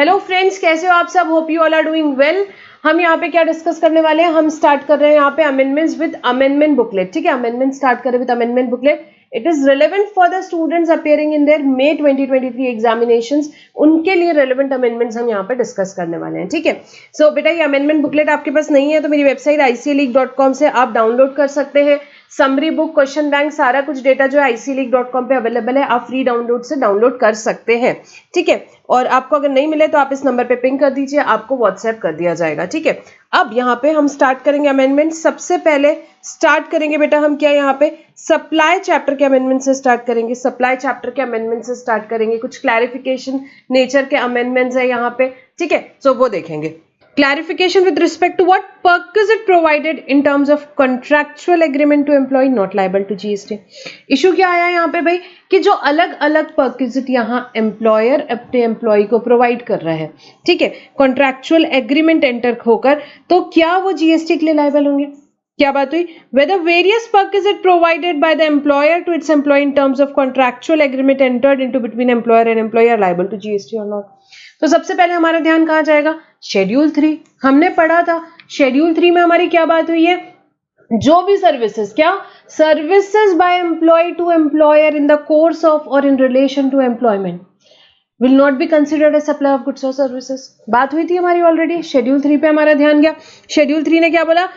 Hello friends, कैसे हो आप सब? Hope you all are doing well. हम यहाँ पे क्या डिस्कस करने वाले हैं? हम स्टार्ट कर रहे हैं यहाँ पे अमेंडमेंट्स विद अमेंडमेंट बुकलेट। ठीक है, अमेंडमेंट स्टार्ट करें with amendment booklet. It is relevant for the students appearing in their May 2023 examinations. उनके लिए रेलेवेंट अमेंडमेंट्स हम यहाँ पे डिस्कस करने वाले हैं। ठीक है, सो बेटा ये अमेंडमेंट बुकलेट आपके पास नहीं है तो मेरी वेबसाइट icleak.com से आप डाउनलोड कर सकते हैं। समरी बुक, क्वेश्चन बैंक, सारा कुछ डेटा जो है icleak.com पे अवेलेबल है, आप फ्री डाउनलोड से डाउनलोड कर सकते हैं। ठीक है, और आपको अगर नहीं मिले तो आप इस नंबर पे पिंग कर दीजिए, आपको व्हाट्सएप कर दिया जाएगा। ठीक है, अब यहाँ पे हम स्टार्ट करेंगे अमेंडमेंट। सबसे पहले स्टार्ट करेंगे बेटा हम क्या यहाँ पे सप्लाई चैप्टर के अमेंडमेंट से स्टार्ट करेंगे। सप्लाई चैप्टर के अमेंडमेंट से स्टार्ट करेंगे। कुछ क्लैरिफिकेशन नेचर के अमेंडमेंट्स है यहाँ पे। ठीक है, सो वो देखेंगे। Clarification with respect to what perquisite provided in terms of contractual agreement to employee not liable to GST। Issue क्या आया यहाँ पे भाई कि जो अलग अलग perquisite यहाँ एम्प्लॉयर अपने एम्प्लॉय को प्रोवाइड कर रहा है, ठीक है, कॉन्ट्रैक्चुअल एग्रीमेंट एंटर होकर, तो क्या वो जीएसटी के लिए लाइबल होंगे? क्या बात हुई? Whether various perquisite provided by the employer to its employee in terms of contractual agreement entered into between employer and employee are liable to GST or not। तो सबसे पहले हमारा ध्यान कहाँ जाएगा? शेड्यूल 3 हमने पढ़ा था। शेड्यूल 3 में हमारी क्या बात हुई है? जो भी सर्विसेज, क्या services by employee to employer in the course of और in relation to employment will not be considered as supply of goods or services. बात हुई थी हमारी ऑलरेडी। शेड्यूल 3 पे हमारा ध्यान गया। शेड्यूल 3 ने क्या बोला?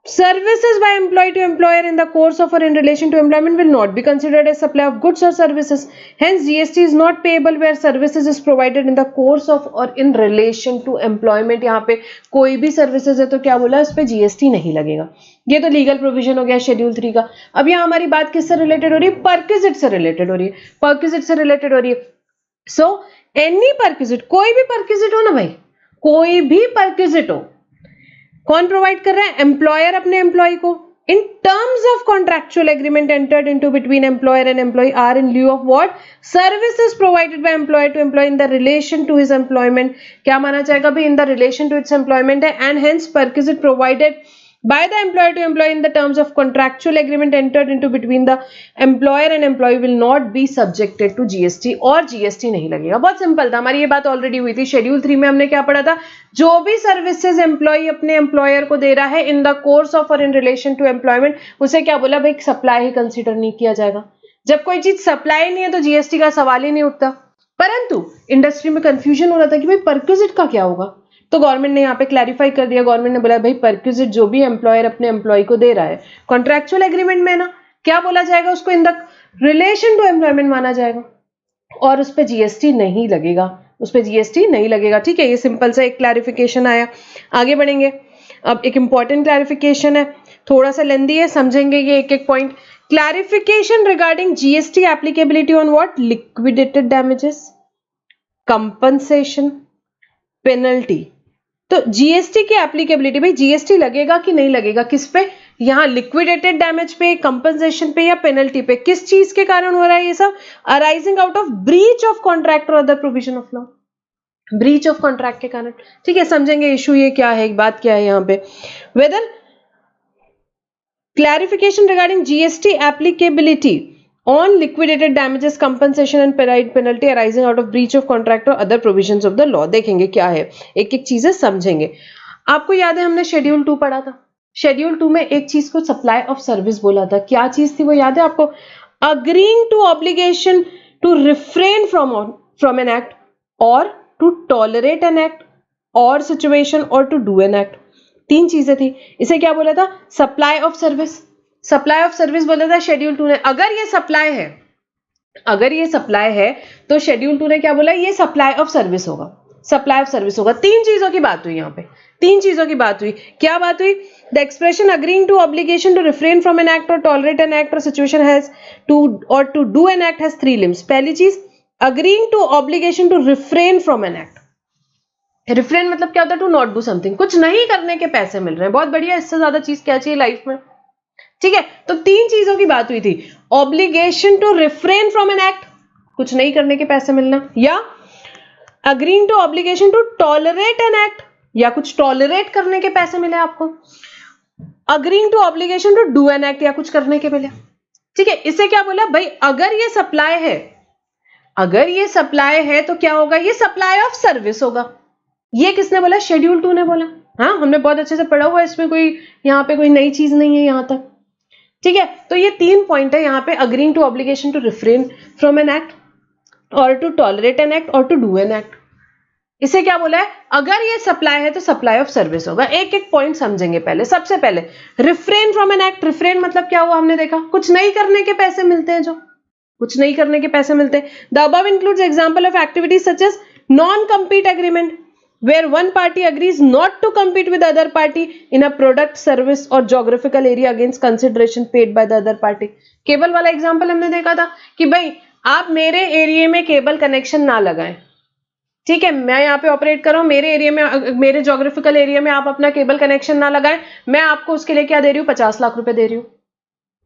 Services by employee to employer in the course of or in relation to employment will not be considered as supply of goods or services. Hence, GST is not payable where services is provided in the course of or in relation to employment। यहाँ पे कोई भी services है तो क्या बोला, इस पे जीएसटी नहीं लगेगा। ये तो लीगल प्रोविजन हो गया शेड्यूल 3 का। अब यहाँ हमारी बात किससे रिलेटेड हो रही है? परक्विजिट से रिलेटेड हो रही है। परक्विजिट से रिलेटेड हो रही है। सो एनी परक्विजिट, कोई भी परक्विजिट हो ना भाई, कोई भी परक्विजिट हो, कौन प्रोवाइड कर रहा है? एम्प्लॉयर अपने एम्प्लॉय को। In terms of contractual agreement entered into between employer and employee are in lieu of what? Services provided by employer to employee in the relation to his employment. क्या माना जाएगा भाई? In the relation to its employment है। And hence perquisite provided by the employer to employee in the terms of contractual agreement entered into between the employer and employee will not be subjected to GST और GST नहीं लगेगा। बहुत simple था, हमारी ये बात already हुई थी। शेड्यूल 3 में हमने क्या पढ़ा था? जो भी सर्विसेज एम्प्लॉय अपने एम्प्लॉयर को दे रहा है इन द कोर्स ऑफ और इन रिलेशन टू एम्प्लॉयमेंट, उसे क्या बोला भाई? सप्लाई ही कंसिडर नहीं किया जाएगा। जब कोई चीज सप्लाई नहीं है तो जीएसटी का सवाल ही नहीं उठता। परंतु इंडस्ट्री में कंफ्यूजन हो रहा था कि भाई परक्विजिट का क्या होगा, तो गवर्नमेंट ने यहाँ पे क्लैरिफाई कर दिया। गवर्नमेंट ने बोला भाई परक्विजिट जो भी एम्प्लॉयर अपने एम्प्लॉय को दे रहा है कॉन्ट्रैक्चुअल एग्रीमेंट में ना, क्या बोला जाएगा? उसको in the relation to employment माना जाएगा और उस पर जीएसटी नहीं लगेगा। उस पर जीएसटी नहीं लगेगा। ठीक है, ये सिंपल सा एक क्लैरिफिकेशन आया। आगे बढ़ेंगे। अब एक इंपॉर्टेंट क्लैरिफिकेशन है, थोड़ा सा लेंदी है, समझेंगे ये एक एक point. Clarification regarding GST applicability on what? Liquidated damages, compensation, penalty. तो जीएसटी की एप्लीकेबिलिटी, भाई जीएसटी लगेगा कि नहीं लगेगा किस पे? यहाँ लिक्विडेटेड डैमेज पे, कंपनसेशन पे या पेनल्टी पे? किस चीज के कारण हो रहा है ये सब? Arising out of breach of contract or other provision of law. Breach of contract के कारण। ठीक है, समझेंगे इशू ये क्या है, बात क्या है यहाँ पे। Whether clarification regarding GST applicability on liquidated damages, compensation and penalty arising out of breach of contract or other provisions of the law। देखेंगे क्या है, एक एक चीजें समझेंगे। आपको याद है हमने शेड्यूल 2 पढ़ा था। शेड्यूल 2 में एक चीज को सप्लाई ऑफ सर्विस बोला था। क्या चीज थी वो याद है आपको? Agreeing to obligation to refrain from an act और टू टॉलरेट एन एक्ट और सिचुएशन और टू डू एन एक्ट। तीन चीजें थी। इसे क्या बोला था? Supply of service. Supply of service बोला था शेड्यूल 2 ने। अगर ये सप्लाई है, अगर ये सप्लाई है तो शेड्यूल 2 ने क्या बोला? ये सप्लाई ऑफ सर्विस होगा। सप्लाई ऑफ सर्विस होगा। तीन चीजों की बात हुई यहाँ पे, तीन चीजों की बात हुई। क्या बात हुई? The expression agreeing to obligation to refrain from an act और टॉलरेट एन एक्ट और सिचुएशन हैज टू और to do an act has three limbs. पहली चीज, agreeing to obligation to refrain from an act. Refrain मतलब क्या होता है? To not do something, कुछ नहीं करने के पैसे मिल रहे हैं। बहुत बढ़िया, इससे ज्यादा चीज क्या चाहिए लाइफ में? ठीक है, तो तीन चीजों की बात हुई थी। Obligation to refrain from an act, कुछ नहीं करने के पैसे मिलना, या agreeing to obligation to tolerate an act, या कुछ टॉलरेट करने के पैसे मिले आपको। Agreeing to obligation to do an act, या कुछ करने के मिले। ठीक है, इसे क्या बोला भाई? अगर ये सप्लाई है अगर ये सप्लाई है तो क्या होगा, ये सप्लाई ऑफ सर्विस होगा। ये किसने बोला, शेड्यूल 2 ने बोला। हाँ, हमने बहुत अच्छे से पढ़ा हुआ है, इसमें कोई यहाँ पे कोई नई चीज नहीं है यहां तक, ठीक है। तो ये 3 पॉइंट है यहाँ पे, agreeing to obligation to refrain from an act और टू टॉलरेट एन एक्ट और टू डू एन एक्ट। इसे क्या बोला है, अगर ये सप्लाई है तो सप्लाई ऑफ सर्विस होगा। एक एक पॉइंट समझेंगे पहले। सबसे पहले refrain from an act, refrain मतलब क्या हुआ, हमने देखा कुछ नहीं करने के पैसे मिलते हैं, जो कुछ नहीं करने के पैसे मिलते हैं। The above includes example of activities such as non compete agreement where one party agrees not to compete with the other party in a product, service or geographical area against consideration paid by the other party। Cable वाला example हमने देखा था कि भाई आप मेरे area में cable connection ना लगाएं, ठीक है, मैं यहाँ पे ऑपरेट कर रहा हूँ, मेरे एरिया में, मेरे ज्योग्राफिकल एरिया में आप अपना केबल कनेक्शन ना लगाएं, मैं आपको उसके लिए क्या दे रही हूँ, 50 लाख रुपए दे रही हूँ,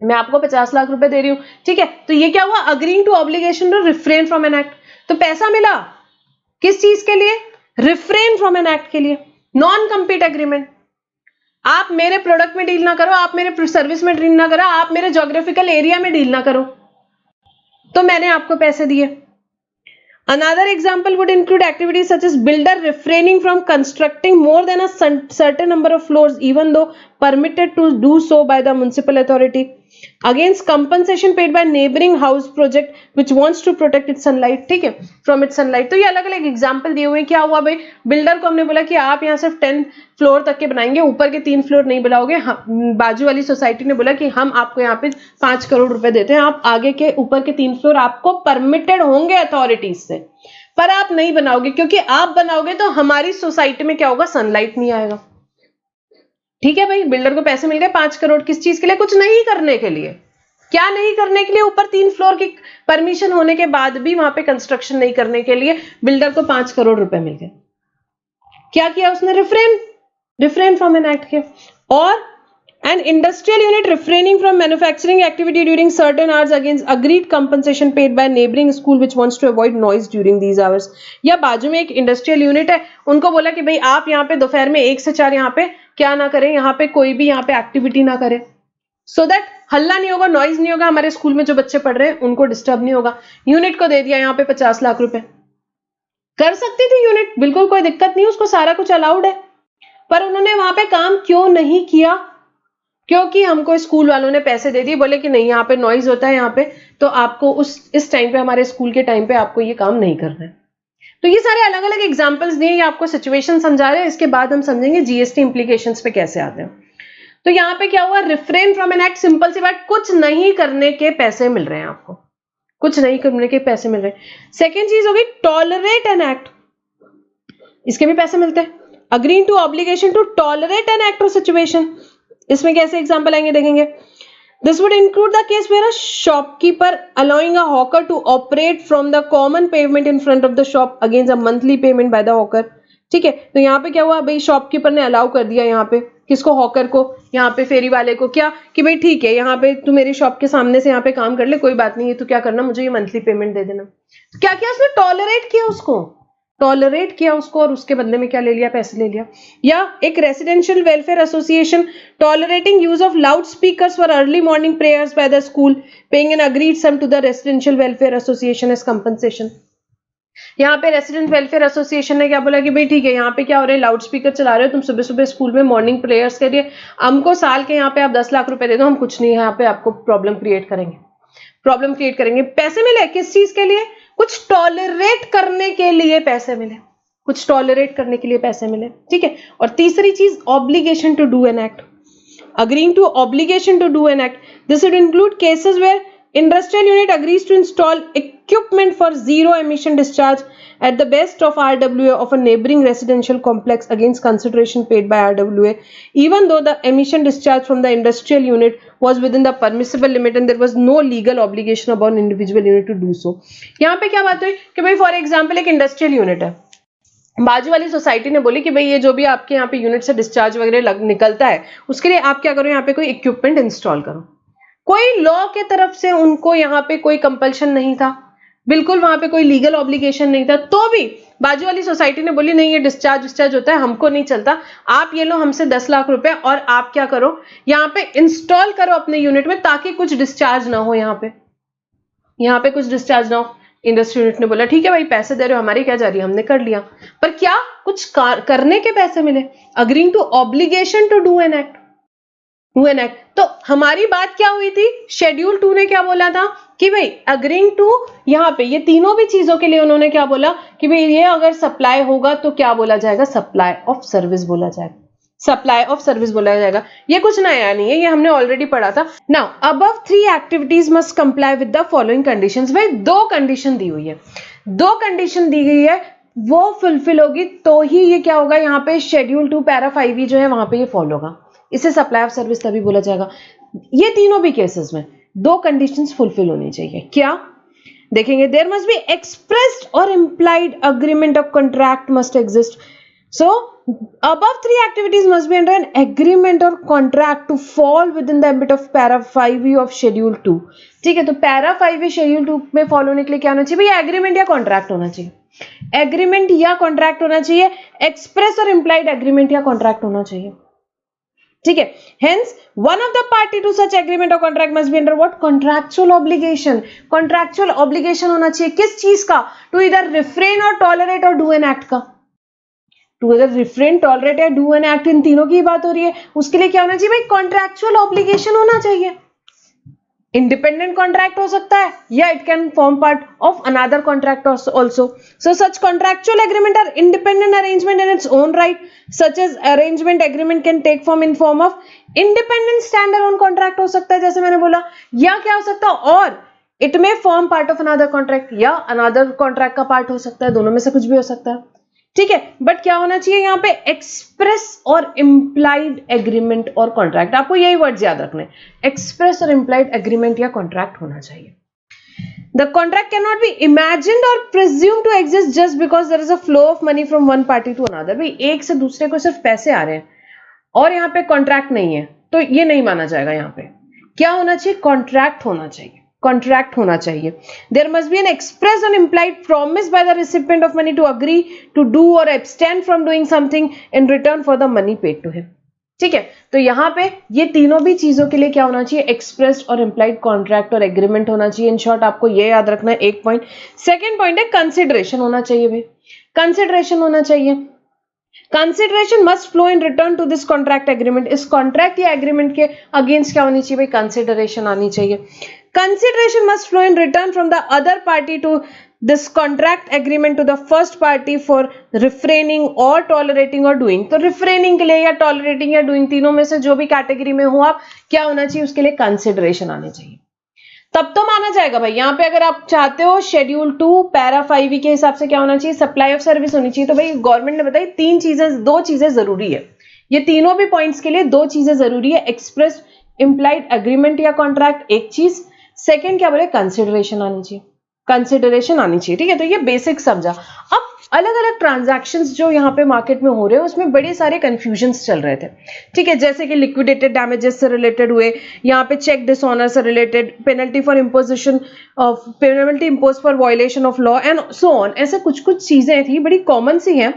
मैं आपको 50 लाख रुपए दे रही हूँ, ठीक है। तो ये क्या हुआ, agreeing to obligation to refrain from an act. तो पैसा मिला किस चीज के लिए, रिफ्रेन फ्रॉम एन एक्ट के लिए, नॉन कंपीट एग्रीमेंट। आप मेरे प्रोडक्ट में डील ना करो, आप मेरे सर्विस में डील ना करो, आप मेरे ज्योग्राफिकल एरिया में डील ना करो, तो मैंने आपको पैसे दिए। Another example would include activities such as builder refraining from constructing more than a certain number of floors even though permitted to do so by the municipal authority against compensation paid by neighboring house project which wants to protect its sunlight, ठीक है, from its sunlight। तो ये अलग अलग example दिए हुए हैं। क्या हुआ भाई, बिल्डर को हमने बोला कि आप यहाँ सिर्फ 10 फ्लोर तक के बनाएंगे, ऊपर के 3 फ्लोर नहीं बनाओगे। बाजू वाली सोसाइटी ने बोला कि हम आपको यहाँ पे 5 करोड़ रुपए देते हैं, आप आगे के ऊपर के 3 फ्लोर आपको परमिटेड होंगे अथॉरिटीज से, पर आप नहीं बनाओगे, क्योंकि आप बनाओगे तो हमारी सोसाइटी में क्या होगा, सनलाइट नहीं आएगा। ठीक है भाई, बिल्डर को पैसे मिल गए 5 करोड़, किस चीज के लिए, कुछ नहीं करने के लिए। क्या नहीं करने के लिए, ऊपर 3 फ्लोर की परमिशन होने के बाद भी वहां पे कंस्ट्रक्शन नहीं करने के लिए बिल्डर को 5 करोड़ रुपए मिल गए। क्या किया उसने, रिफ्रेन फ्रॉम एन एक्ट के। और an industrial unit refraining from manufacturing activity during certain hours against agreed compensation paid by neighboring school which wants to avoid noise during these hours। या बाजू में एक इंडस्ट्रियल यूनिट है, उनको बोला कि भाई आप यहाँ पे दोपहर में 1 से 4 यहाँ पे क्या ना करें, यहाँ पे कोई भी यहाँ पे एक्टिविटी ना करें, सो दैट हल्ला नहीं होगा, नॉइज नहीं होगा, हमारे स्कूल में जो बच्चे पढ़ रहे हैं उनको डिस्टर्ब नहीं होगा। यूनिट को दे दिया यहाँ पे 50 लाख रुपए। कर सकती थी यूनिट, बिल्कुल कोई दिक्कत नहीं, उसको सारा कुछ अलाउड है, पर उन्होंने वहां पे काम क्यों नहीं किया, क्योंकि हमको स्कूल वालों ने पैसे दे दिए, बोले कि नहीं यहाँ पे नॉइज होता है यहाँ पे, तो आपको इस टाइम पे, हमारे स्कूल के टाइम पे आपको ये काम नहीं करना है। तो ये सारे अलग अलग एग्जांपल्स दिए, ये आपको सिचुएशन समझा रहे हैं। इसके बाद हम समझेंगे जीएसटी इंप्लीकेशंस पे कैसे आते हैं। तो यहाँ पे क्या हुआ, refrain from an act, simple सी बात, कुछ नहीं करने के पैसे मिल रहे हैं आपको, कुछ नहीं करने के पैसे मिल रहे हैं। सेकेंड चीज होगी टॉलरेट एन एक्ट, इसके भी पैसे मिलते हैं। Agreeing to obligation to tolerate an act और सिचुएशन, इसमें कैसे एग्जांपल आएंगे देखेंगे। This would include the case where a shopkeeper allowing a hawker to operate from the common pavement in front of the shop against a monthly payment by the hawker. ठीक है, तो यहाँ पे क्या हुआ भाई, शॉपकीपर ने अलाउ कर दिया यहाँ पे किसको, हॉकर को, यहाँ पे फेरी वाले को, क्या कि भाई ठीक है यहाँ पे तू मेरी शॉप के सामने से यहाँ पे काम कर ले, कोई बात नहीं है, तू क्या करना, मुझे ये मंथली पेमेंट दे देना। क्या किया उसने, टॉलरेट किया उसको, टॉलरेट किया उसको, और उसके बदले में क्या ले लिया, पैसे ले लिया। या एक residential welfare association tolerating use of loud speakers for early morning prayers by the school paying an agreed sum to the residential welfare association as compensation. यहाँ पे रेसिडेंट वेलफेयर एसोसिएशन ने क्या बोला कि भाई ठीक है, यहाँ पे क्या हो रहा है, लाउड स्पीकर चला रहे हो तुम सुबह सुबह स्कूल में मॉर्निंग प्रेयर्स के लिए, हमको साल के यहाँ पे आप 10 लाख रुपए दे दो, हम कुछ नहीं यहाँ पे आपको प्रॉब्लम क्रिएट करेंगे। पैसे मिले किस चीज के लिए, कुछ टॉलरेट करने के लिए पैसे मिले, कुछ टॉलरेट करने के लिए पैसे मिले। ठीक है, और तीसरी चीज obligation to do an act, agreeing to obligation to do an act. This would include cases where industrial unit agrees to install equipment for zero emission discharge at the best of RWA of a neighboring residential complex against consideration paid by RWA, even though the emission discharge from the industrial unit was within the permissible limit and there was no legal obligation upon individual unit to do so. यहाँ पे क्या बात हुई कि भाई for example एक industrial unit है, बाजू वाली सोसाइटी ने बोली कि भाई ये जो भी आपके यहाँ पे यूनिट से डिस्चार्ज वगैरह निकलता है उसके लिए आप क्या करो, यहाँ पे कोई इक्विपमेंट इंस्टॉल करो। कोई लॉ के तरफ से उनको यहाँ पे कोई कंपल्शन नहीं था, बिल्कुल वहां पे कोई लीगल ऑब्लिगेशन नहीं था, तो भी बाजू वाली सोसाइटी ने बोली नहीं ये डिस्चार्ज होता है, हमको नहीं चलता, आप ये लो हमसे 10 लाख रुपए और आप क्या करो यहाँ पे इंस्टॉल करो अपने यूनिट में ताकि कुछ डिस्चार्ज ना हो, यहाँ पे कुछ डिस्चार्ज ना हो। इंडस्ट्री यूनिट ने बोला ठीक है भाई पैसे दे रहे हो, हमारी क्या जा रही है, हमने कर लिया, पर क्या कुछ करने के पैसे मिले, agreeing to obligation to do an act, तो हमारी बात क्या हुई थी, शेड्यूल 2 ने क्या बोला था कि भाई अग्रीइंग टू, यहाँ पे ये तीनों भी चीजों के लिए उन्होंने क्या बोला कि भाई ये अगर सप्लाई होगा तो क्या बोला जाएगा, सप्लाई ऑफ सर्विस बोला जाएगा, सप्लाई ऑफ सर्विस बोला जाएगा। ये कुछ नया नहीं है, ये हमने ऑलरेडी पढ़ा था। Now above 3 activities must comply with the following conditions. भाई 2 कंडीशन दी हुई है, 2 कंडीशन दी गई है, वो फुलफिल होगी तो ही ये क्या होगा, यहाँ पे शेड्यूल 2 पैरा 5 जो है वहां पे ये फॉलो होगा, इसे सप्लाई ऑफ सर्विस तभी बोला जाएगा। ये तीनों भी केसेस में 2 कंडीशंस फुलफिल होनी चाहिए। क्या देखेंगे, देयर मस्ट बी एक्सप्रेस्ड और implied agreement of contract must exist. So above 3 activities must be under an agreement or contract to fall within the ambit of para 5e of schedule 2। ठीक है, तो para 5e schedule 2 में follow होने के लिए क्या होना चाहिए भैया, एग्रीमेंट या कॉन्ट्रैक्ट होना चाहिए, एग्रीमेंट या कॉन्ट्रैक्ट होना चाहिए, एक्सप्रेस और इंप्लाइड एग्रीमेंट या कॉन्ट्रैक्ट होना चाहिए। ठीक है, hence one of the party to such agreement or contract must be under what, contractual obligation. Contractual obligation होना चाहिए किस चीज का, टू इधर रिफ्रेन और टॉलरेट और डू एन एक्ट का, टू इधर रिफ्रेन टॉलरेट या डू एन एक्ट, इन तीनों की बात हो रही है, उसके लिए क्या होना चाहिए भाई, कॉन्ट्रैक्चुअल ऑब्लिगेशन होना चाहिए। इंडिपेंडेंट कॉन्ट्रैक्ट हो सकता है या it can form part of another contract also. So such contractual agreement are independent arrangement in its own right, such as arrangement agreement can take form in form of independent stand alone contract हो सकता है, जैसे मैंने बोला, या क्या हो सकता है, और इट में form part of another contract या अनदर कॉन्ट्रैक्ट का पार्ट हो सकता है, दोनों में से कुछ भी हो सकता है। ठीक है, बट क्या होना चाहिए यहाँ पे, एक्सप्रेस और इंप्लाइड एग्रीमेंट और कॉन्ट्रैक्ट, आपको यही वर्ड्स याद रखने, एक्सप्रेस और इंप्लाइड एग्रीमेंट या कॉन्ट्रैक्ट होना चाहिए। The contract cannot be imagined or presumed to exist just because there is a flow of money from one party to another। भाई एक से दूसरे को सिर्फ पैसे आ रहे हैं और यहाँ पे कॉन्ट्रैक्ट नहीं है तो ये नहीं माना जाएगा। यहाँ पे क्या होना चाहिए, कॉन्ट्रैक्ट होना चाहिए, कॉन्ट्रैक्ट होना चाहिए। There must be an express and implied promise by the recipient of money to agree to do or abstain from doing something in return for the money paid to him. ठीक है, तो यहाँ पे ये तीनों भी चीजों के लिए क्या होना चाहिए, एक्सप्रेस और इम्प्लाइड कॉन्ट्रैक्ट और एग्रीमेंट होना चाहिए। इन शॉर्ट आपको ये याद रखना है, एक पॉइंट। सेकेंड पॉइंट है कंसिडरेशन होना चाहिए भाई, कंसिडरेशन होना चाहिए। Consideration must flow in return to this contract agreement. इस कॉन्ट्रैक्ट या एग्रीमेंट के अगेंस्ट क्या होनी चाहिए भाई, कंसिडरेशन आनी चाहिए। Consideration must flow in return from the other party to this contract agreement to the first party for refraining और टॉलरेटिंग और डूइंग। तो रिफ्रेनिंग के लिए या टॉलरेटिंग या डूइंग, तीनों में से जो भी कैटेगरी में हो आप, क्या होना चाहिए, उसके लिए कंसिडरेशन आनी चाहिए, तब तो माना जाएगा भाई। यहाँ पे अगर आप चाहते हो शेड्यूल 2 पैरा 5 के हिसाब से क्या होना चाहिए, सप्लाई ऑफ सर्विस होनी चाहिए। तो भाई गवर्नमेंट ने बताई 3 चीजें, 2 चीजें जरूरी है, ये तीनों भी पॉइंट्स के लिए 2 चीजें जरूरी है, एक्सप्रेस इंप्लाइड एग्रीमेंट या कॉन्ट्रैक्ट एक चीज, सेकेंड क्या बोले, कंसिडरेशन आनी चाहिए, कंसिडरेशन आनी चाहिए। ठीक है, तो ये बेसिक समझा। अब अलग अलग ट्रांजैक्शंस जो यहाँ पे मार्केट में हो रहे हैं उसमें बड़े सारे कंफ्यूजन्स चल रहे थे। ठीक है, जैसे कि लिक्विडेटेड डैमेजेस से रिलेटेड हुए, यहाँ पे चेक डिसऑनर से related, penalty for imposition of penalty impose for violation of law and so on, ऐसे कुछ कुछ चीजें थी, बड़ी कॉमन सी हैं,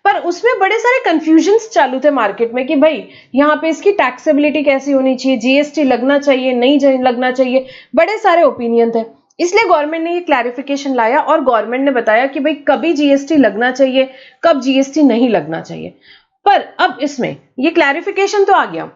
पर उसमें बड़े सारे कंफ्यूजन्स चालू थे मार्केट में कि भाई यहाँ पे इसकी टैक्सेबिलिटी कैसी होनी चाहिए, जीएसटी लगना चाहिए नहीं लगना चाहिए, बड़े सारे ओपिनियन थे। इसलिए गवर्नमेंट ने ये क्लैरिफिकेशन लाया और गवर्नमेंट ने बताया कि भाई कभी जीएसटी लगना चाहिए, कब जीएसटी नहीं लगना चाहिए। पर अब इसमें ये क्लैरिफिकेशन तो आ गया,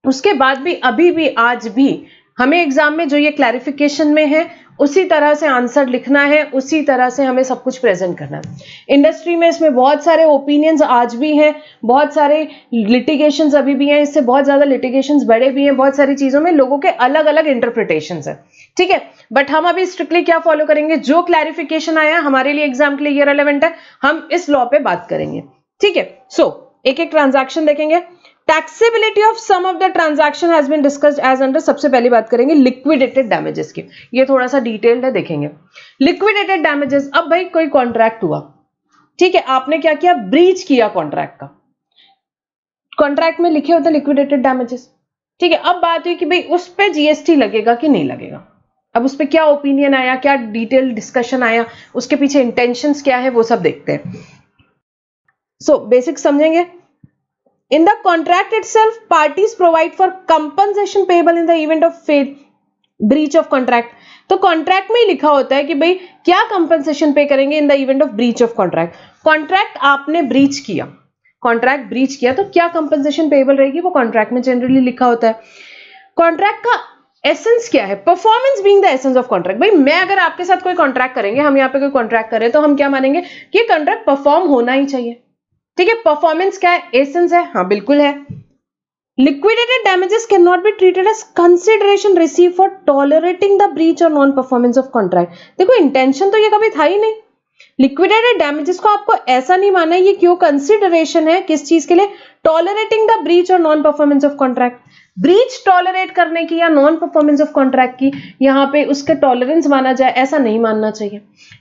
उसके बाद भी अभी भी आज भी हमें एग्जाम में जो ये क्लैरिफिकेशन में है उसी तरह से आंसर लिखना है, उसी तरह से हमें सब कुछ प्रेजेंट करना है। इंडस्ट्री में इसमें बहुत सारे ओपिनियंस आज भी हैं, बहुत सारे लिटिगेशंस अभी भी हैं, इससे बहुत ज्यादा लिटिगेशंस बढ़े भी हैं, बहुत सारी चीजों में लोगों के अलग अलग इंटरप्रिटेशंस हैं। ठीक है, बट हम अभी स्ट्रिक्टली क्या फॉलो करेंगे, जो क्लैरिफिकेशन आया हमारे लिए एग्जाम के लिए ये रेलेवेंट है, हम इस लॉ पे बात करेंगे। ठीक है, सो एक एक ट्रांजैक्शन देखेंगे। Taxability of some of the transaction has been discussed as under. सबसे पहली बात करेंगे लिक्विडेटेड डैमेजेस की, ये थोड़ा सा डिटेल्ड है, देखेंगे लिक्विडेटेड डैमेजेस। अब भाई कोई कॉन्ट्रैक्ट हुआ, ठीक है, आपने क्या किया, ब्रीच किया कॉन्ट्रैक्ट का, कॉन्ट्रैक्ट में लिखे होते लिक्विडेटेड डैमेजेस। ठीक है, अब बात हुई कि भाई उस पर जीएसटी लगेगा कि नहीं लगेगा। अब उस पर क्या ओपिनियन आया, क्या डिटेल डिस्कशन आया, उसके पीछे इंटेंशंस क्या है, वो सब देखते हैं। सो बेसिक समझेंगे। In the contract itself, parties provide for compensation payable in the event of breach of contract। तो कॉन्ट्रैक्ट में ही लिखा होता है कि भाई क्या कंपनसेशन पे करेंगे इन the event of breach of contract. Contract आपने ब्रीच किया, कॉन्ट्रैक्ट ब्रीच किया तो क्या कंपनसेशन पेएबल रहेगी, वो कॉन्ट्रैक्ट में जनरली लिखा होता है। कॉन्ट्रैक्ट का एसेंस क्या है, performance being the essence of contract. भाई मैं अगर आपके साथ कोई कॉन्ट्रैक्ट करेंगे, हम यहाँ पे कोई कॉन्ट्रैक्ट करें तो हम क्या मानेंगे कि ये कॉन्ट्रैक्ट परफॉर्म होना ही चाहिए, ठीक है। परफॉर्मेंस क्या है, एसेंस है, हाँ बिल्कुल है। Liquidated damages cannot be treated as consideration received for tolerating the breach or non-performance of contract। देखो इंटेंशन तो ये कभी था ही नहीं। लिक्विडेटेड डैमेजेस को आपको ऐसा नहीं माना ये क्यों कंसिडरेशन है, किस चीज के लिए, टॉलरेटिंग द ब्रीच और non performance of contract. Breach tolerate करने की या नॉन परफॉर्मेंस ऑफ कॉन्ट्रैक्ट की यहाँ पे उसका टॉलरेंस माना जाए, ऐसा नहीं मानना चाहिए,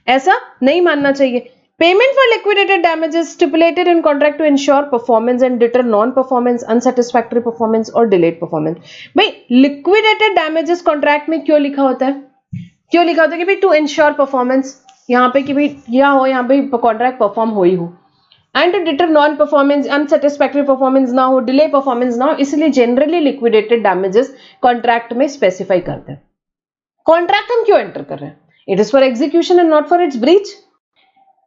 ऐसा नहीं मानना चाहिए। Payment for liquidated damages stipulated in contract to ensure performance and deter non-performance, unsatisfactory performance or delayed performance। भाई liquidated damages contract में क्यों लिखा होता है, क्यों लिखा होता है कि भाई to ensure performance, यहाँ पे कि भाई यह हो, यहाँ पे contract perform हो ही हो, and to deter non-performance, unsatisfactory performance ना हो, delay performance ना हो, इसलिए generally liquidated damages contract में specify करते हैं। Contract हम क्यों enter कर रहे हैं, it is for execution and not for its breach।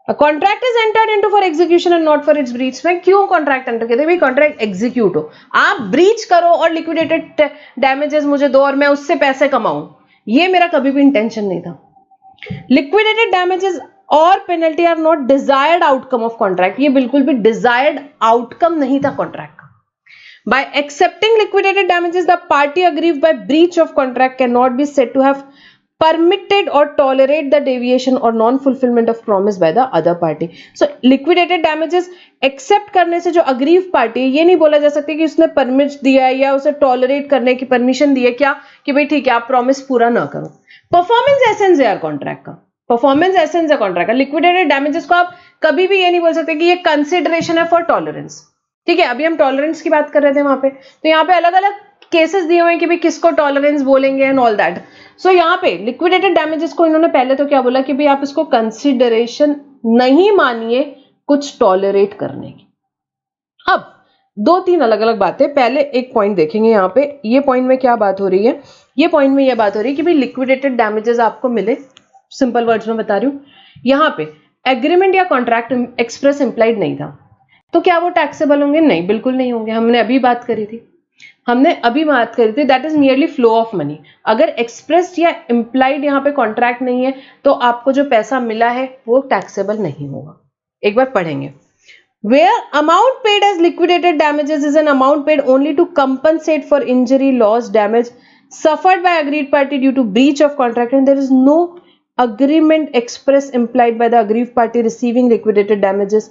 A contract is entered into for execution and not for its breach। मैं क्यों कॉन्ट्रैक्ट एंटर करते हैं, भाई कॉन्ट्रैक्ट एग्जीक्यूट हो, आप ब्रीच करो और लिक्विडेटेड डैमेजेस मुझे दो और मैं उससे पैसे कमाऊं, ये मेरा कभी भी इंटेंशन नहीं था। लिक्विडेटेड डैमेजेस और penalty are not desired outcome of contract, ये बिल्कुल भी डिजायर्ड आउटकम नहीं था कॉन्ट्रैक्ट का। By accepting liquidated damages, the party aggrieved by breach of contract cannot be said to have permitted or tolerate the deviation or non-fulfillment of promise by the other party। So liquidated damages accept करने से जो aggrieved party है, ये नहीं बोला जा सकता कि उसने permit दिया है या उसे tolerate करने की permission दी है, क्या कि भाई ठीक है आप promise पूरा ना करो। Performance essence है यार contract का, performance essence है contract का। liquidated damages को आप कभी भी ये नहीं बोल सकते कि ये consideration है for tolerance, ठीक है। अभी हम टॉलरेंस की बात कर रहे थे वहां पे, तो यहाँ पे अलग अलग केसेस दिए हुए हैं कि भाई किसको टॉलरेंस बोलेंगे एंड ऑल दैट। सो यहाँ पे लिक्विडेटेड डैमेजेस को इन्होंने पहले तो क्या बोला कि भाई आप इसको कंसिडरेशन नहीं मानिए कुछ टॉलरेट करने की। अब दो तीन अलग अलग बातें, पहले एक पॉइंट देखेंगे यहाँ पे, ये पॉइंट में क्या बात हो रही है, ये पॉइंट में ये बात हो रही है कि भाई लिक्विडेटेड डैमेजेस आपको मिले, सिंपल वर्ड्स में बता रही हूँ, यहाँ पे एग्रीमेंट या कॉन्ट्रैक्ट एक्सप्रेस इंप्लाइड नहीं था, तो क्या वो टैक्सेबल होंगे, नहीं बिल्कुल नहीं होंगे। हमने अभी बात करी थी, that is nearly flow of money. अगर एक्सप्रेस या इंप्लाइड यहाँ पे कॉन्ट्रैक्ट नहीं है तो आपको जो पैसा मिला है वो टैक्सेबल नहीं होगा। एक बार पढ़ेंगे, where amount paid as liquidated damages is an amount paid only to compensate for injury, loss, damage suffered by agreed party due to breach of contract and there is no agreement express implied by the aggrieved party receiving liquidated damages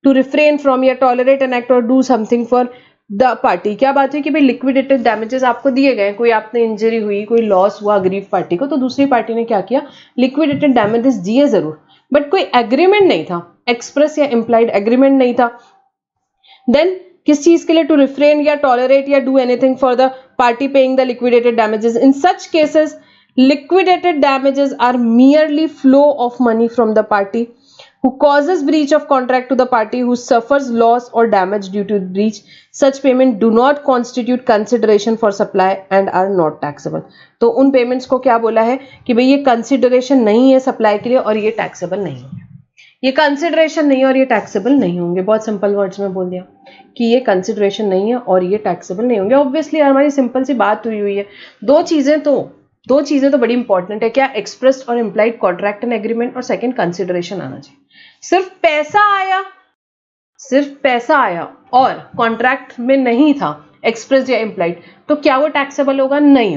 to refrain from या tolerate an act or do something for the party। क्या बात है कि भाई liquidated damages आपको दिए गए, कोई आपने इंजरी हुई, कोई लॉस हुआ अग्रीव पार्टी को, तो दूसरी पार्टी ने क्या किया, लिक्विडेटेड डैमेजेस दिए जरूर, बट कोई एग्रीमेंट नहीं था, एक्सप्रेस या इंप्लाइड एग्रीमेंट नहीं था। देन किस चीज के लिए, टू रिफ्रेन या टॉलरेट या do anything for the party paying the liquidated damages. In such cases liquidated damages are merely flow of money from the party who causes breach of contract to the party who suffers loss or damage due to breach। Such payment do not constitute consideration for supply and are not taxable। तो उन payments को क्या बोला है कि भाई ये consideration नहीं है सप्लाई के लिए और ये टैक्सेबल नहीं होंगे, ये कंसिडरेशन नहीं है और ये टैक्सेबल नहीं होंगे। बहुत सिंपल वर्ड्स में बोल दिया कि ये कंसिडरेशन नहीं है और ये टैक्सेबल नहीं होंगे। ऑब्वियसली हमारी सिंपल सी बात हुई है, दो चीजें तो बड़ी इंपॉर्टेंट है, क्या, एक्सप्रेस और इंप्लाइड कॉन्ट्रैक्ट एंड एग्रीमेंट, और सेकंड कंसिडरेशन आना चाहिए। सिर्फ पैसा आया और कॉन्ट्रैक्ट में नहीं था एक्सप्रेस या इंप्लाइड, तो क्या वो टैक्सेबल होगा, नहीं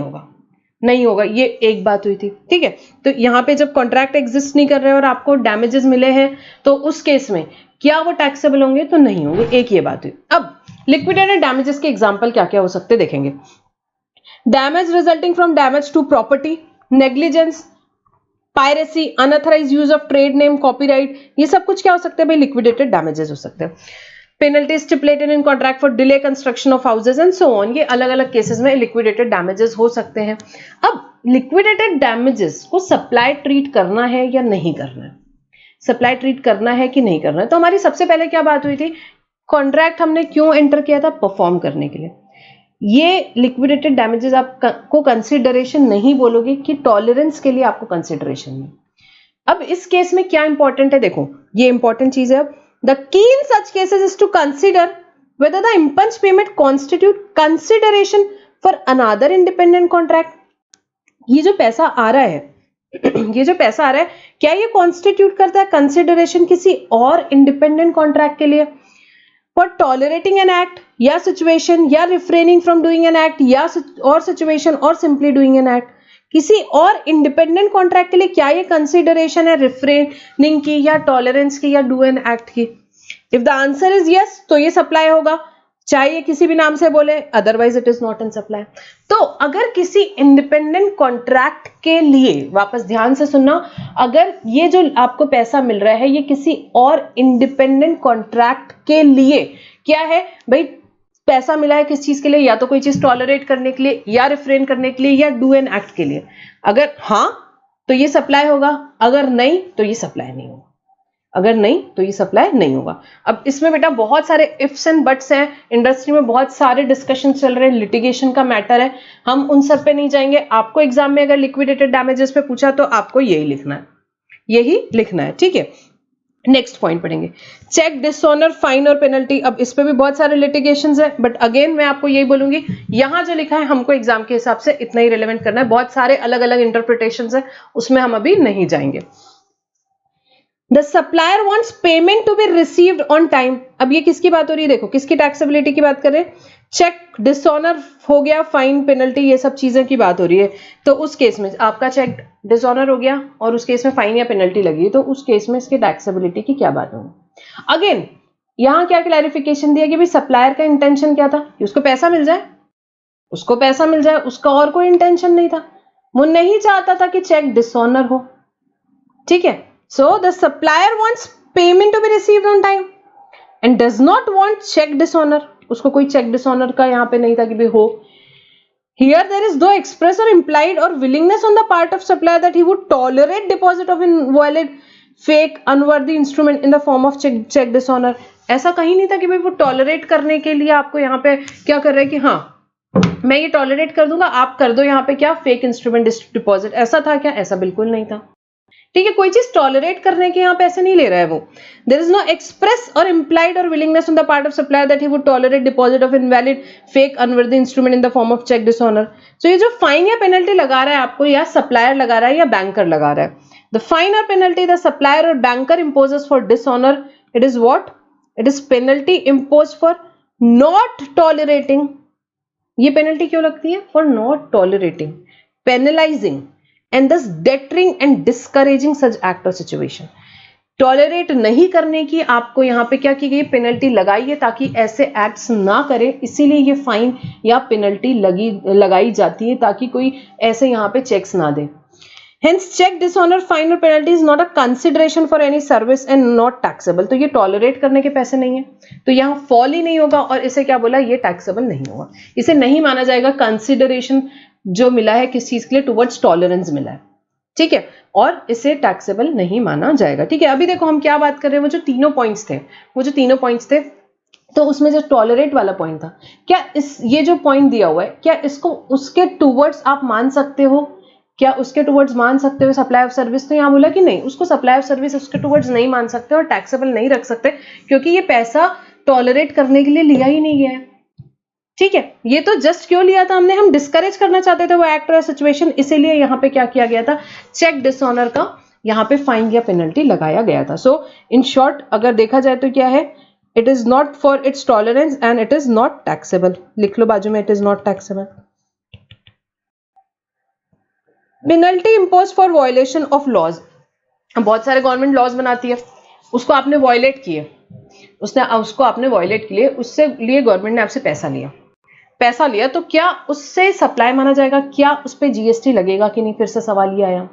होगा। ये एक बात हुई थी, ठीक है। तो यहाँ पे जब कॉन्ट्रैक्ट एग्जिस्ट नहीं कर रहे और आपको डैमेजेस मिले हैं तो उस केस में क्या वो टैक्सेबल होंगे, तो नहीं होंगे, एक ये बात हुई। अब लिक्विडेटेड डैमेजेस के एग्जाम्पल क्या क्या हो सकते देखेंगे। Damage resulting from damage to property, negligence, piracy, unauthorised use of trade name, copyright, ये सब कुछ क्या हो सकते हैं भाई, लिक्विडेटेड डैमेजेस हो सकते हैं। Penalty stipulated in contract for delay construction of houses and so on, ये अलग अलग केसेस में लिक्विडेटेड डैमेजेस हो सकते हैं। अब लिक्विडेटेड डैमेजेस को सप्लाई ट्रीट करना है या नहीं करना है, सप्लाई ट्रीट करना है कि नहीं करना है, तो हमारी सबसे पहले क्या बात हुई थी, कॉन्ट्रैक्ट हमने क्यों एंटर किया था, परफॉर्म करने के लिए। ये लिक्विडेटेड डैमेजेस आपको कंसिडरेशन नहीं बोलोगे कि टॉलरेंस के लिए आपको कंसिडरेशन नहीं। अब इस केस में क्या इंपॉर्टेंट है, देखो ये इंपॉर्टेंट चीज है। अब the key in such cases is to consider whether the impulse payment constitute consideration for another independent contract। ये जो पैसा आ रहा है ये जो पैसा आ रहा है, क्या ये कॉन्स्टिट्यूट करता है कंसिडरेशन किसी और इंडिपेंडेंट कॉन्ट्रैक्ट के लिए, फॉर टॉलरेटिंग एन एक्ट या सिचुएशन, या refraining from doing an act या और सिचुएशन, और सिंपली डूइंग एन एक्ट। किसी और इंडिपेंडेंट कॉन्ट्रैक्ट के लिए क्या ये कंसिडरेशन है रिफ्रेनिंग की या टॉलरेंस की या डू एन एक्ट की? If the answer is yes तो ये सप्लाई होगा, चाहे ये किसी भी नाम से बोले, otherwise it is not in supply. तो अगर किसी इंडिपेंडेंट कॉन्ट्रैक्ट के लिए, वापस ध्यान से सुनना, अगर ये जो आपको पैसा मिल रहा है ये किसी और इंडिपेंडेंट कॉन्ट्रैक्ट के लिए, क्या है भाई, पैसा मिला है किस चीज के लिए, या तो कोई चीज टॉलरेट करने के लिए, या रिफ्रेन करने के लिए, या डू एन एक्ट के लिए। अगर हाँ तो ये सप्लाई होगा, अगर नहीं तो ये सप्लाई नहीं होगा, अगर नहीं तो ये सप्लाई नहीं होगा। अब इसमें बेटा बहुत सारे इफ्स एंड बट्स हैं, इंडस्ट्री में बहुत सारे डिस्कशन चल रहे हैं, लिटिगेशन का मैटर है, हम उन सब पे नहीं जाएंगे। आपको एग्जाम में अगर लिक्विडेटेड डैमेजेस पे पूछा तो आपको यही लिखना है, यही लिखना है, ठीक है। नेक्स्ट पॉइंट पढ़ेंगे, check dishonour, fine or penalty. अब इस पे भी बहुत सारे लिटिगेशंस है, बट अगेन मैं आपको यही बोलूंगी, यहां जो लिखा है हमको एग्जाम के हिसाब से इतना ही रिलेवेंट करना है, बहुत सारे अलग अलग इंटरप्रिटेशंस है, उसमें हम अभी नहीं जाएंगे। The supplier wants payment to be received on time। अब ये किसकी बात हो रही है, देखो किसकी टैक्सेबिलिटी की बात कर रहे हैं, चेक डिसऑनर हो गया, फाइन पेनल्टी, ये सब चीजें की बात हो रही है। तो उस केस में आपका चेक डिसऑनर हो गया और उस केस में फाइन या पेनल्टी लगी, तो उस केस में इसकी टैक्सेबिलिटी की क्या बात होगी। अगेन यहां क्या क्लैरिफिकेशन दिया कि भाई सप्लायर का इंटेंशन क्या था कि उसको पैसा मिल जाए, उसको पैसा मिल जाए, उसका और कोई इंटेंशन नहीं था, वो नहीं चाहता था कि चेक डिसऑनर हो, ठीक है। So the supplier wants payment to be received on time and does not want check dishonor। उसको कोई check dishonor का यहाँ पे नहीं था कि भाई हो। Here there is no express or implied or willingness on the part of supplier that he would tolerate deposit of invalid, fake, unworthy instrument in the form of check dishonor। ऐसा कहीं नहीं था कि भाई वो टॉलरेट करने के लिए आपको यहाँ पे क्या कर रहे हैं कि हाँ मैं ये टॉलरेट कर दूंगा, आप कर दो यहाँ पे क्या फेक इंस्ट्रूमेंट डिपॉजिट, ऐसा था क्या? ऐसा बिल्कुल नहीं था, ठीक है। कोई चीज टॉलरेट करने के यहाँ पे ऐसे नहीं ले रहा है वो। There is no express or implied or willingness on the part of supplier that he would tolerate deposit of invalid, fake, unworthy instrument in the form of cheque dishonour. So ये जो फाइन या penalty लगा रहा है आपको, या supplier लगा रहा है या बैंकर लगा रहा है, the fine or penalty the supplier or banker imposes for dishonour, it is what, it is penalty impose for not tolerating. ये पेनल्टी क्यों लगती है? For not tolerating, penalising and thus deterring and discouraging such act or situation। Tolerate नहीं करने की आपको यहाँ पे क्या की गई, पेनल्टी लगाई है ताकि ऐसे एक्ट्स ना करें, इसीलिए ये फाइन या पेनल्टी लगाई जाती है ताकि कोई ऐसे यहाँ पे चेक्स ना दे। Hence check dishonor, fine or penalty is not a consideration for any service and not taxable। तो ये टॉलरेट करने के पैसे नहीं है, तो यहाँ फॉल ही नहीं होगा, और इसे क्या बोला, ये टैक्सेबल नहीं होगा, इसे नहीं माना जाएगा कंसिडरेशन जो मिला है किस चीज के लिए, टुवर्ड्स टॉलरेंस मिला है, ठीक है, और इसे टैक्सेबल नहीं माना जाएगा, ठीक है। अभी देखो हम क्या बात कर रहे हैं, वो जो तीनों पॉइंट्स थे, तो उसमें जो टॉलरेट वाला पॉइंट था, क्या ये जो पॉइंट दिया हुआ है, क्या इसको उसके टुवर्ड्स आप मान सकते हो, क्या उसके टुवर्ड्स मान सकते हो सप्लाई ऑफ सर्विस? तो यहाँ बोला कि नहीं, उसको सप्लाई ऑफ सर्विस उसके टुवर्ड्स नहीं मान सकते और टैक्सेबल नहीं रख सकते, क्योंकि ये पैसा टॉलरेट करने के लिए लिया ही नहीं गया है, ठीक है। ये तो जस्ट क्यों लिया था हमने, हम डिस्करेज करना चाहते थे वो एक्ट और सिचुएशन, इसीलिए यहाँ पे क्या किया गया था, चेक डिसऑनर का यहाँ पे फाइन या पेनल्टी लगाया गया था। सो इन शॉर्ट अगर देखा जाए तो क्या है, it is not for its tolerance and it is not taxable. लिख लो बाजू में, it is not taxable. Penalty impose for violation of laws. बहुत सारे गवर्नमेंट लॉज बनाती है, उसको आपने वायलेट किए, उसको आपने वायलेट किए, उससे लिए गवर्नमेंट ने आपसे पैसा लिया, तो क्या उससे सप्लाई माना जाएगा? क्या उस पर जीएसटी लगेगा कि नहीं? फिर से सवाल ये आया।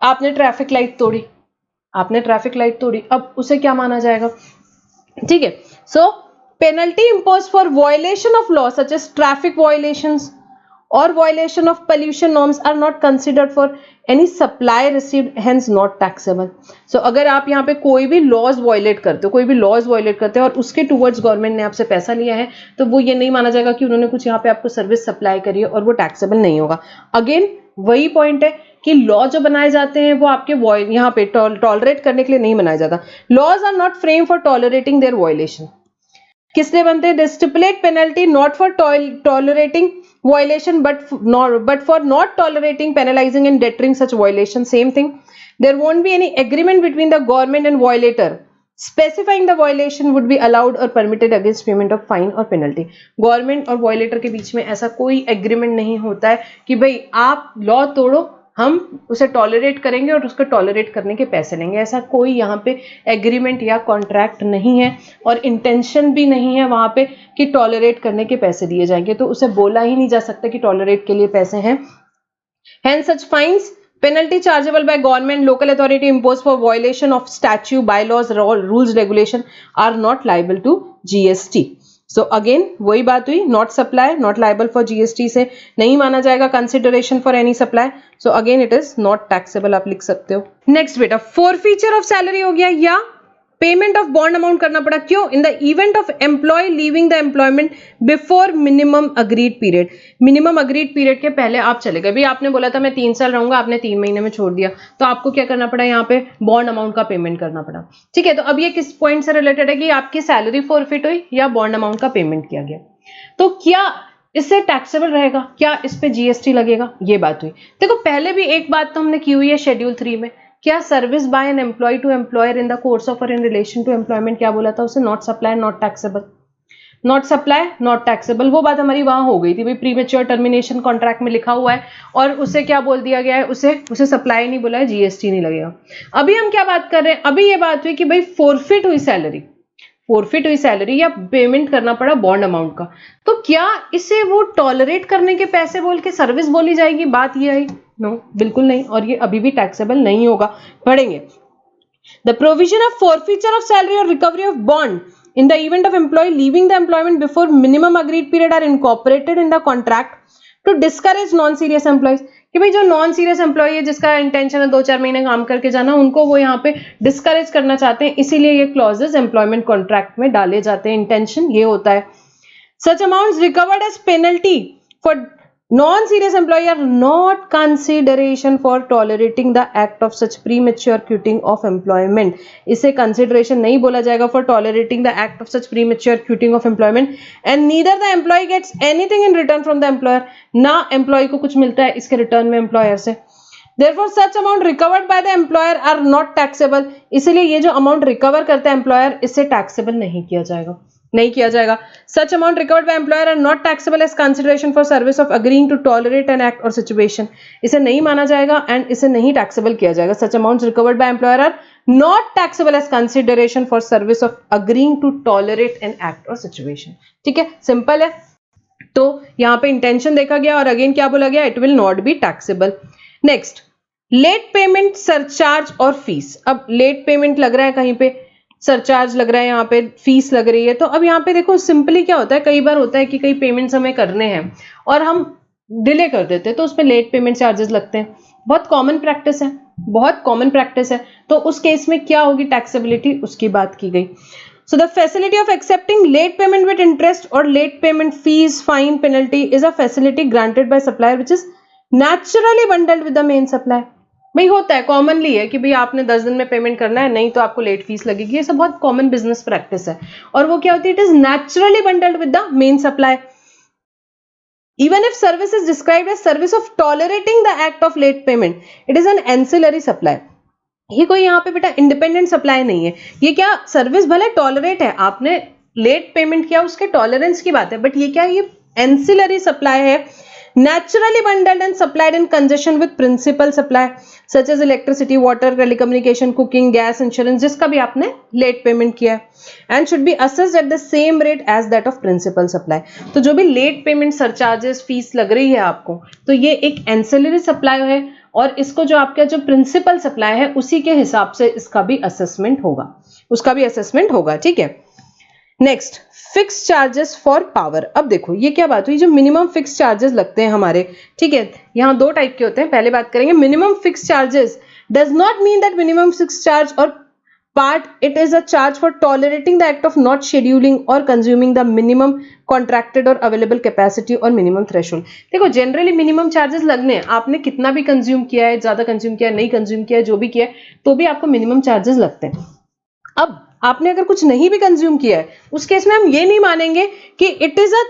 आपने ट्रैफिक लाइट तोड़ी, अब उसे क्या माना जाएगा? ठीक है। So penalty impose for violation of law such as traffic violations or violation of pollution norms are not considered for any supply received, hence not taxable. So अगर आप यहाँ पे कोई भी laws violate करते हो और उसके towards गवर्नमेंट ने आपसे पैसा लिया है, तो वो ये नहीं माना जाएगा कि उन्होंने कुछ यहाँ पे आपको सर्विस सप्लाई करी है और वो टैक्सेबल नहीं होगा. अगेन वही पॉइंट है कि लॉ जो बनाए जाते हैं वो आपके यहाँ पे टॉलरेट करने के लिए नहीं बनाया जाता. Laws are not frame for tolerating their violation. किस लिए बनते हैं? They stipulate penalty not for tolerating violation but for not tolerating, penalizing and deterring such violation. Same thing, there won't be any agreement between the government and violator specifying the violation would be allowed or permitted against payment of fine or penalty. Government और violator के बीच में ऐसा कोई agreement नहीं होता है कि भाई आप लॉ तोड़ो, हम उसे टॉलरेट करेंगे और उसको टॉलरेट करने के पैसे लेंगे. ऐसा कोई यहाँ पे एग्रीमेंट या कॉन्ट्रैक्ट नहीं है और इंटेंशन भी नहीं है वहां पे कि टॉलरेट करने के पैसे दिए जाएंगे. तो उसे बोला ही नहीं जा सकता कि टॉलरेट के लिए पैसे हैं. Hence such fines, penalty chargeable by government, local authority imposed for violation of statute, bylaws, rules, regulation are not liable to GST. So again वही बात हुई, not supply, not liable for GST से नहीं माना जाएगा consideration for any supply. So again it is not taxable, आप लिख सकते हो. Next बेटा, forfeiture of salary हो गया या पेमेंट ऑफ बॉन्ड अमाउंट करना पड़ा. क्यों? In the event of employ leaving the employment before minimum agreed period. Minimum agreed period के पहले आप चले गए. भाई आपने बोला था मैं 3 साल रहूंगा, आपने 3 महीने में छोड़ दिया, तो आपको क्या करना पड़ा? यहाँ पे बॉन्ड अमाउंट का पेमेंट करना पड़ा. ठीक है, तो अब ये किस पॉइंट से रिलेटेड है कि आपकी सैलरी फॉरफिट हुई या बॉन्ड अमाउंट का पेमेंट किया गया. तो क्या इससे टैक्सेबल रहेगा? क्या इस पे जीएसटी लगेगा? ये बात हुई. देखो पहले भी एक बात तो हमने की हुई है शेड्यूल 3 में, क्या service by an employ to employer in the course of और इन रिलेशन टू एम्प्लॉयमेंट, क्या बोला था उसे? Not supply not taxable. Not supply not taxable, वो बात हमारी वहां हो गई थी. भाई प्रीमेच्योर टर्मिनेशन कॉन्ट्रैक्ट में लिखा हुआ है और उसे क्या बोल दिया गया है? उसे सप्लाई नहीं बोला है, जीएसटी नहीं लगेगा. अभी हम क्या बात कर रहे हैं? अभी ये बात हुई कि भाई फोरफिट हुई सैलरी या पेमेंट करना पड़ा बॉन्ड अमाउंट का, तो क्या इसे वो टॉलरेट करने के पैसे बोल के सर्विस बोली जाएगी? बात ये आई, नो बिल्कुल नहीं, और ये अभी भी टैक्सेबल नहीं होगा. पढ़ेंगे. The provision of forfeiture of salary or recovery of bond in the event of employee leaving the employment before minimum agreed period are incorporated in the contract to discourage non serious employees. कि भाई जो non serious employ है जिसका intention है 2-4 महीने काम करके जाना, उनको वो यहाँ पे डिस्करेज करना चाहते हैं, इसीलिए ये क्लॉजेस एम्प्लॉयमेंट कॉन्ट्रैक्ट में डाले जाते हैं. इंटेंशन ये होता है. Such amounts recovered as penalty for non-serious employee are not consideration for tolerating the act of such premature quitting of employment. इसे consideration नहीं बोला जाएगा for tolerating the act of such premature quitting of employment, and neither the employee gets anything in return from the employer. ना employee को कुछ मिलता है इसके return में employer से. Therefore such amount recovered by the employer are not taxable. इसलिए ये जो amount recover करता है employer, इससे taxable नहीं किया जाएगा. Such amount recovered by employer are not taxable as consideration for service of agreeing to tolerate an act or situation. इसे नहीं माना जाएगा and इसे नहीं taxable किया जाएगा. Such amounts recovered by employer are not taxable as consideration for service of agreeing to tolerate an act or situation. ठीक है, सिंपल है. तो यहाँ पे इंटेंशन देखा गया और अगेन क्या बोला गया? It will not be taxable. Next, late payment, surcharge और फीस. अब लेट पेमेंट लग रहा है, कहीं पे सरचार्ज लग रहा है, यहाँ पे फीस लग रही है. तो अब यहाँ पे देखो सिंपली क्या होता है, कई बार होता है कि कई पेमेंट्स हमें करने हैं और हम डिले कर देते हैं, तो उसमें लेट पेमेंट चार्जेस लगते हैं. बहुत कॉमन प्रैक्टिस है. तो उस केस में क्या होगी टैक्सेबिलिटी, उसकी बात की गई. So the facility of accepting late payment with interest or late payment fees, fine, penalty is a facility granted by supplier which is naturally bundled with the main supply. भाई होता है, कॉमनली है कि भाई आपने 10 दिन में पेमेंट करना है, नहीं तो आपको लेट फीस लगेगी. ये सब बहुत कॉमन बिजनेस प्रैक्टिस है. और वो क्या होती है? It is naturally bundled with the main supply. Even if service is described as service of tolerating the act of late payment, it is an ancillary supply. ये कोई यहाँ पे बेटा इंडिपेंडेंट सप्लाई नहीं है. ये क्या सर्विस भले टॉलरेट है, आपने लेट पेमेंट किया, उसके टॉलरेंस की बात है, बट ये क्या है? ये एंसिलरी सप्लाई है, naturally bundled and supplied in conjunction with principal supply such as electricity, water, telecommunication, cooking, gas, insurance, जिसका भी आपने लेट पेमेंट किया है, and should be assessed at the same rate as that of principal supply. तो जो भी late payment surcharges fees लग रही है आपको, तो ये एक एंसिलरी सप्लाई है और इसको जो आपका जो प्रिंसिपल सप्लाई है उसी के हिसाब से इसका भी असेसमेंट होगा. ठीक है. Next, fix charges for power. अब देखो ये क्या बात हुई, जो मिनिमम फिक्स चार्जेस लगते हैं हमारे, ठीक है, यहाँ दो टाइप के होते हैं। पहले बात करेंगे minimum fix charges does not mean that minimum fix charge और part it is a charge for tolerating the act of not scheduling or consuming the minimum contracted or available capacity or minimum threshold। देखो generally minimum charges लगने हैं, आपने कितना भी consume किया है, ज्यादा कंज्यूम किया है, नहीं कंज्यूम किया है, जो भी किया है, तो भी आपको मिनिमम चार्जेस लगते हैं। अब आपने अगर कुछ नहीं भी कंज्यूम किया है, उस केस में हम ये नहीं मानेंगे कि it is a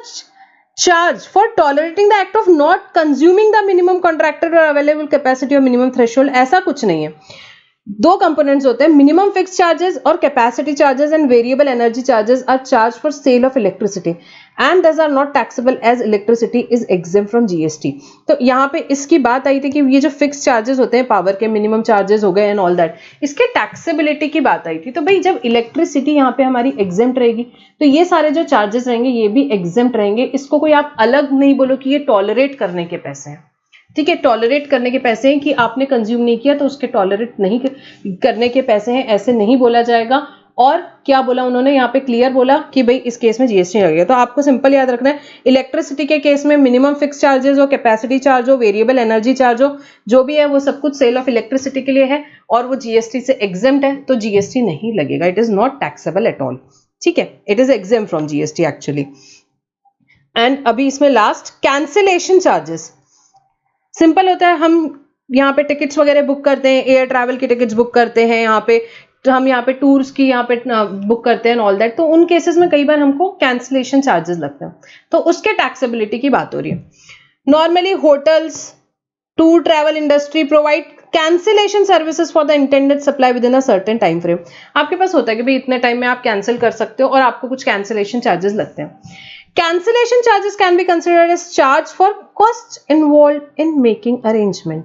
charge for tolerating the act of not consuming the minimum contracted or available capacity or minimum threshold, ऐसा कुछ नहीं है। दो कंपोनेंट्स होते हैं, minimum fix charges or capacity charges and variable energy charges are charge for sale of electricity and these are not taxable as electricity is exempt from GST. तो यहाँ पे इसकी बात आई थी कि ये जो फिक्स चार्जेस होते हैं पावर के, मिनिमम चार्जेस हो गए एंड ऑल दैट, इसके टैक्सेबिलिटी की बात आई थी। तो भाई जब इलेक्ट्रिसिटी यहाँ पे हमारी एग्जेम्प्ट रहेगी तो ये सारे जो चार्जेस रहेंगे ये भी एग्जेम्प्ट रहेंगे। इसको कोई आप अलग नहीं बोलो कि ये टॉलरेट करने के पैसे हैं, ठीक है, टॉलरेट करने के पैसे हैं कि आपने कंज्यूम नहीं किया तो उसके टॉलरेट नहीं करने के पैसे हैं, ऐसे नहीं बोला जाएगा। और क्या बोला उन्होंने यहाँ पे, क्लियर बोला कि भाई इस केस में जीएसटी लगेगा। तो आपको सिंपल याद रखना है, इलेक्ट्रिसिटी के केस में मिनिमम फिक्स चार्जेस हो, कैपेसिटी चार्ज हो, वेरिएबल एनर्जी चार्ज हो, जो भी है वो सब कुछ सेल ऑफ इलेक्ट्रिसिटी के लिए है और वो जीएसटी से एग्जेम्प्ट है, तो जीएसटी नहीं लगेगा, it is not taxable at all, ठीक है, it is exempt from GST actually. And अभी इसमें लास्ट कैंसिलेशन चार्जेस, सिंपल होता है, हम यहाँ पे टिकट्स वगैरह बुक करते हैं, एयर ट्रैवल की टिकट्स बुक करते हैं, यहाँ पे तो हम यहाँ पे टूर्स की यहाँ पे बुक करते हैं ऑल दैट, तो उन केसेस में कई बार हमको कैंसिलेशन चार्जेस लगते हैं, तो उसके टैक्सेबिलिटी की बात हो रही है। Normally hotels, tour travel industry provide cancellation services for the intended supply with in a certain time frame. आपके पास होता है कि भाई इतने टाइम में आप कैंसिल कर सकते हो और आपको कुछ कैंसिलेशन चार्जेस लगते हैं। Cancellation charges can be considered as charge for costs involved in making arrangement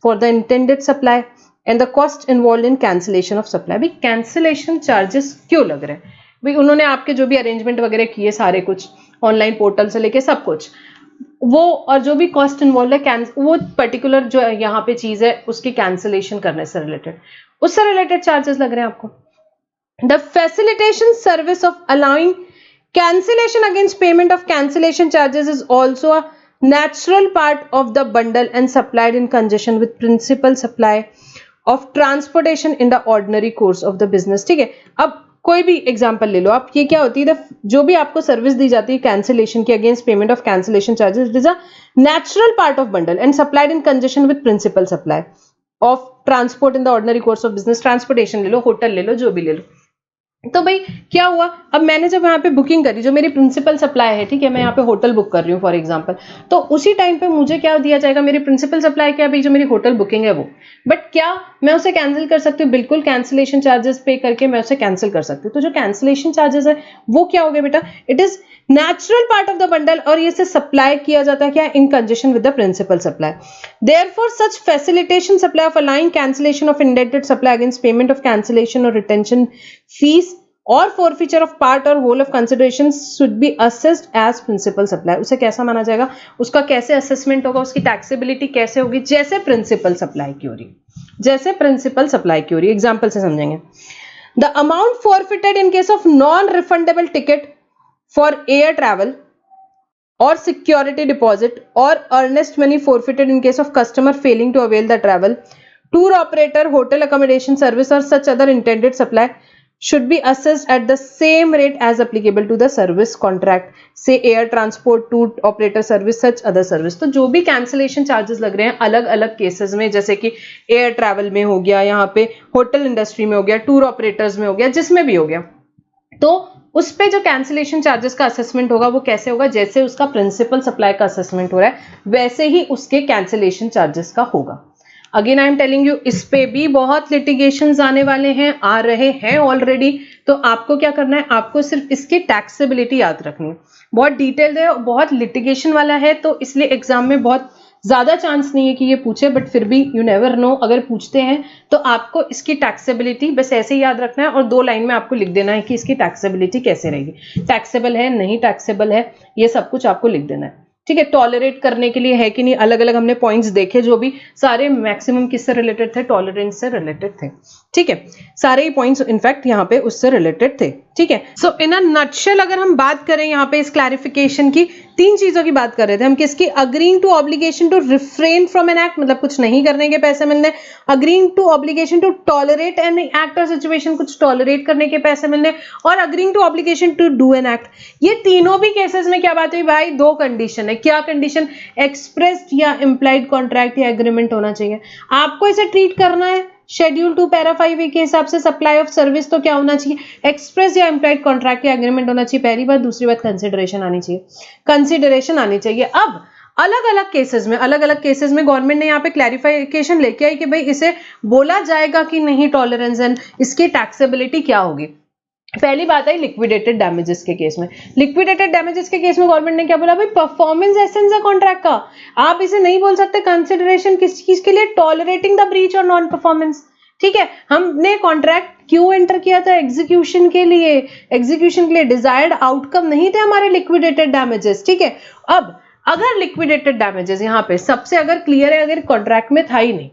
for the intended supply and the cost involved in cancellation of supply। भाई cancellation charges क्यों लग रहे हैं? भाई उन्होंने आपके जो भी अरेंजमेंट वगैरह किए सारे कुछ ऑनलाइन पोर्टल से लेके सब कुछ, वो और जो भी कॉस्ट इन्वॉल्व है वो पर्टिकुलर जो यहाँ पे चीज है उसकी कैंसिलेशन करने से रिलेटेड, उससे रिलेटेड चार्जेस लग रहे हैं आपको। The facilitation service of allowing cancellation against payment of cancellation charges is also a natural part of the bundle and supplied in conjunction with principal supply of transportation in the ordinary course of the business। ठीक है, अब कोई भी example ले लो आप, ये क्या होती है, जो भी आपको सर्विस दी जाती है कैंसिलेशन की against payment of cancellation charges, it is a natural part of bundle and supplied in conjunction with principal supply of transport in the ordinary course of business. Transportation ले लो, होटल ले लो, जो भी ले लो। तो भाई क्या हुआ, अब मैंने जब यहाँ पे बुकिंग करी, जो मेरी प्रिंसिपल सप्लाई है, ठीक है, मैं यहाँ पे होटल बुक कर रही हूँ फॉर एग्जांपल, तो उसी टाइम पे मुझे क्या दिया जाएगा, मेरी प्रिंसिपल सप्लाई क्या है भाई, जो मेरी होटल बुकिंग है वो। बट क्या मैं उसे कैंसिल कर सकती हूँ? बिल्कुल, कैंसिलेशन चार्जेस पे करके मैं उसे कैंसिल कर सकती हूँ। तो जो कैंसिलेशन चार्जेस है वो क्या हो गए बेटा, it is natural part of the bundle और ये से सप्लाई किया जाता है क्या, in conjunction with the principal supply. Therefore such facilitation supply of allowing cancellation of indented supply against payment of cancellation और रिटेंशन फीस और forfeiture of part or whole of consideration should be assessed as principal supply। उसे कैसा माना जाएगा, उसका कैसे assessment होगा, उसकी टैक्सेबिलिटी कैसे होगी, जैसे प्रिंसिपल सप्लाई की हो रही, जैसे प्रिंसिपल सप्लाई की हो रही। एग्जाम्पल से समझेंगे, the amount forfeited in case of non refundable ticket for air travel or security deposit or earnest money forfeited in case of customer failing to avail the travel, tour operator, hotel accommodation service or such other intended supply should be assessed at the same rate as applicable to the service contract, say air transport, tour operator service, such other service। तो जो भी cancellation charges लग रहे हैं अलग अलग cases में, जैसे कि एयर ट्रैवल में हो गया, यहाँ पे होटल इंडस्ट्री में हो गया, टूर ऑपरेटर्स में हो गया, जिसमें भी हो गया, तो उस पे जो कैंसिलेशन चार्जेस का असेसमेंट होगा वो कैसे होगा, जैसे उसका प्रिंसिपल सप्लाई का असेसमेंट हो रहा है वैसे ही उसके कैंसिलेशन चार्जेस का होगा। Again I am telling you, इस पे भी बहुत लिटिगेशंस आने वाले हैं, आ रहे हैं ऑलरेडी। तो आपको क्या करना है, आपको सिर्फ इसकी टैक्सेबिलिटी याद रखनी है। बहुत डिटेल्ड है, बहुत लिटिगेशन वाला है, तो इसलिए एग्जाम में बहुत ज्यादा चांस नहीं है कि ये पूछे, बट फिर भी यू नेवर नो, अगर पूछते हैं तो आपको इसकी टैक्सेबिलिटी बस ऐसे ही याद रखना है और 2 लाइन में आपको लिख देना है कि इसकी टैक्सेबिलिटी कैसे रहेगी, टैक्सेबल है, नहीं टैक्सेबल है, ये सब कुछ आपको लिख देना है। ठीक है, टॉलरेट करने के लिए है कि नहीं, अलग अलग हमने पॉइंट्स देखे, जो भी सारे मैक्सिमम किससे रिलेटेड थे, टॉलरेंस से रिलेटेड थे, ठीक है, सारे ही पॉइंट्स इनफैक्ट यहाँ पे उससे रिलेटेड थे, ठीक है। सो इन अ नटशेल अगर हम बात करें यहाँ पे इस क्लैरिफिकेशन की, तीन चीजों की बात कर रहे थे हम, किसकी, agreeing to obligation to refrain from an act, मतलब कुछ नहीं करने के पैसे मिलने, agreeing to obligation to tolerate an act और सिचुएशन, कुछ टॉलरेट करने के पैसे मिलने, और agreeing to obligation to do an act. ये तीनों भी केसेस में क्या बात हुई भाई, दो कंडीशन है, क्या कंडीशन, एक्सप्रेस्ड या इंप्लाइड कॉन्ट्रैक्ट या एग्रीमेंट होना चाहिए। आपको इसे ट्रीट करना है शेड्यूल 2 पैरा 5 के हिसाब से, सप्लाई ऑफ सर्विस, तो क्या होना चाहिए, एक्सप्रेस या इंप्लाइड कॉन्ट्रैक्ट या एग्रीमेंट होना चाहिए, पहली बात। दूसरी बात, कंसिडरेशन आनी चाहिए, कंसिडरेशन आनी चाहिए। अब अलग अलग केसेस में गवर्नमेंट ने यहाँ पे क्लैरिफिकेशन लेके आई कि भाई इसे बोला जाएगा कि नहीं टॉलरेंस, एंड इसकी टैक्सेबिलिटी क्या होगी। पहली बात आई लिक्विडेटेड डैमेजेस के केस में। लिक्विडेटेड डैमेजेस के केस में गवर्नमेंट ने क्या बोला, भाई परफॉर्मेंस एसेंस है कॉन्ट्रैक्ट का, आप इसे नहीं बोल सकते कंसिडरेशन किस चीज के लिए, टॉलरेटिंग द ब्रीच और नॉन परफॉर्मेंस, ठीक है। हमने कॉन्ट्रैक्ट क्यों एंटर किया था, एग्जीक्यूशन के लिए डिजायर्ड आउटकम नहीं थे हमारे लिक्विडेटेड डैमेजेस, ठीक है। अब अगर लिक्विडेटेड डैमेजेस यहाँ पे सबसे अगर क्लियर है, अगर कॉन्ट्रैक्ट में था ही नहीं,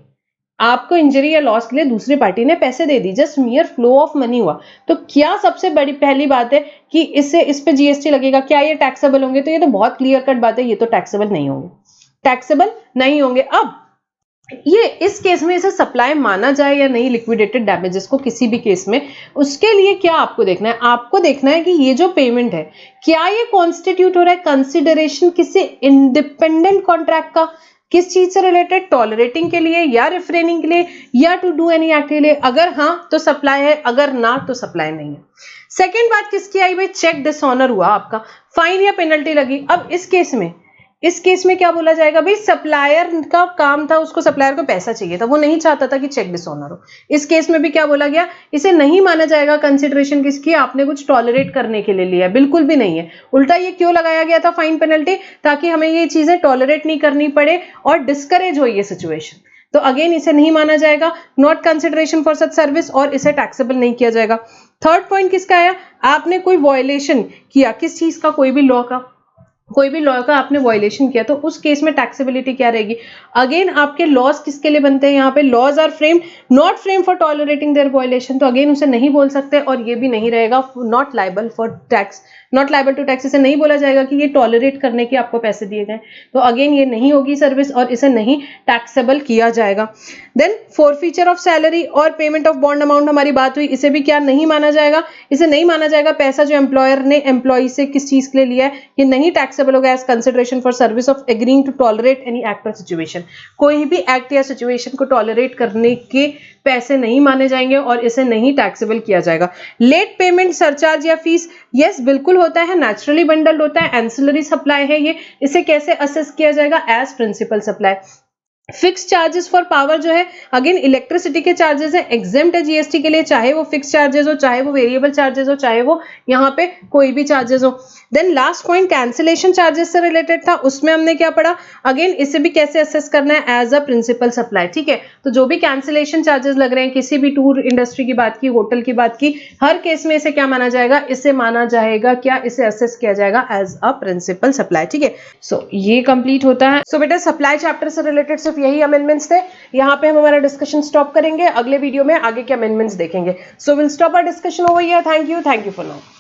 आपको इंजरी या लॉस के लिए दूसरी पार्टी ने पैसे दे दी, just mere flow of money हुआ, तो क्या सबसे बड़ी पहली बात है कि इस पे जीएसटी लगेगा, क्या ये टैक्सेबल होंगे, तो ये तो बहुत क्लियर कट बात है, ये तो टैक्सेबल नहीं होंगे। अब ये इस केस में इसे सप्लाई माना जाए या नहीं लिक्विडेटेड डैमेजेस को किसी भी केस में, उसके लिए क्या आपको देखना है, आपको देखना है कि ये जो पेमेंट है क्या ये कॉन्स्टिट्यूट हो रहा है कंसिडरेशन किसी इंडिपेंडेंट कॉन्ट्रैक्ट का, किस चीज से रिलेटेड, टॉलरेटिंग के लिए या रिफ्रेनिंग के लिए या टू डू एनी एक्ट के लिए। अगर हाँ तो सप्लाई है, अगर ना तो सप्लाई नहीं है। सेकेंड बात किसकी आई भाई, चेक डिसऑनर हुआ आपका, फाइन या पेनल्टी लगी। अब इस केस में क्या बोला जाएगा भाई, सप्लायर का काम था, उसको सप्लायर को पैसा चाहिए था, वो नहीं चाहता था कि चेक डिसऑनर हो। इस केस में भी क्या बोला गया, इसे नहीं माना जाएगा कंसिडरेशन किसकी, आपने कुछ टॉलरेट करने के लिए लिया, बिल्कुल भी नहीं है। उल्टा ये क्यों लगाया गया था फाइन पेनल्टी, ताकि हमें ये चीजें टॉलरेट नहीं करनी पड़े और डिस्करेज हो ये सिचुएशन। तो अगेन इसे नहीं माना जाएगा, not consideration for such service, और इसे टैक्सेबल नहीं किया जाएगा। थर्ड पॉइंट किसका आया, आपने कोई वायलेशन किया, किस चीज का, कोई भी लॉ का आपने वायलेशन किया, तो उस केस में टैक्सेबिलिटी क्या रहेगी। अगेन आपके लॉज किसके लिए बनते हैं, यहाँ पे laws are framed not frame for tolerating their violation, तो अगेन उसे नहीं बोल सकते, और ये भी नहीं रहेगा नॉट लाइबल टू टैक्स, इसे नहीं बोला जाएगा कि ये टॉलरेट करने के आपको पैसे दिए गए, तो अगेन ये नहीं होगी सर्विस और इसे नहीं टैक्सेबल किया जाएगा। देन फॉरफीचर ऑफ सैलरी और पेमेंट ऑफ बॉन्ड अमाउंट हमारी बात हुई, इसे भी क्या नहीं माना जाएगा, इसे नहीं माना जाएगा पैसा जो एम्प्लॉयर ने एम्प्लॉय से किस चीज के लिए लिया है, ये नहीं टैक्सेबल होगा as consideration for service of agreeing to tolerate any act और सिचुएशन। कोई भी एक्ट या सिचुएशन को टॉलरेट करने के पैसे नहीं माने जाएंगे और इसे नहीं टैक्सेबल किया जाएगा। लेट पेमेंट सरचार्ज या फीस, यस बिल्कुल होता है, नेचुरली बंडल्ड होता है, एंसिलरी सप्लाई है ये, इसे कैसे असेस किया जाएगा, as principal supply. Fix charges for power जो है, अगेन इलेक्ट्रिसिटी के चार्जेस है, एग्जेम्प्ट है जीएसटी के लिए, चाहे वो फिक्स चार्जेस हो, चाहे वो वेरिएबल चार्जेस हो, चाहे वो यहाँ पे कोई भी चार्जेस हो। Then last point cancellation charges से रिलेटेड था, उसमें हमने क्या पढ़ा, अगेन इसे भी कैसे असेस करना है, एज अ प्रिंसिपल सप्लाई, ठीक है। तो जो भी कैंसिलेशन चार्जेस लग रहे हैं, किसी भी टूर इंडस्ट्री की बात की, होटल की बात की, हर केस में इसे क्या माना जाएगा, इसे माना जाएगा क्या, इसे असेस किया जाएगा एज अ प्रिंसिपल सप्लाई, ठीक है। सो ये कंप्लीट होता है। सो बेटा सप्लाई चैप्टर से रिलेटेड सिर्फ यही अमेंडमेंट्स थे, यहाँ पे हम हमारा डिस्कशन स्टॉप करेंगे, अगले वीडियो में आगे के अमेंडमेंट्स देखेंगे। So will stop our discussion over here. Thank you for now.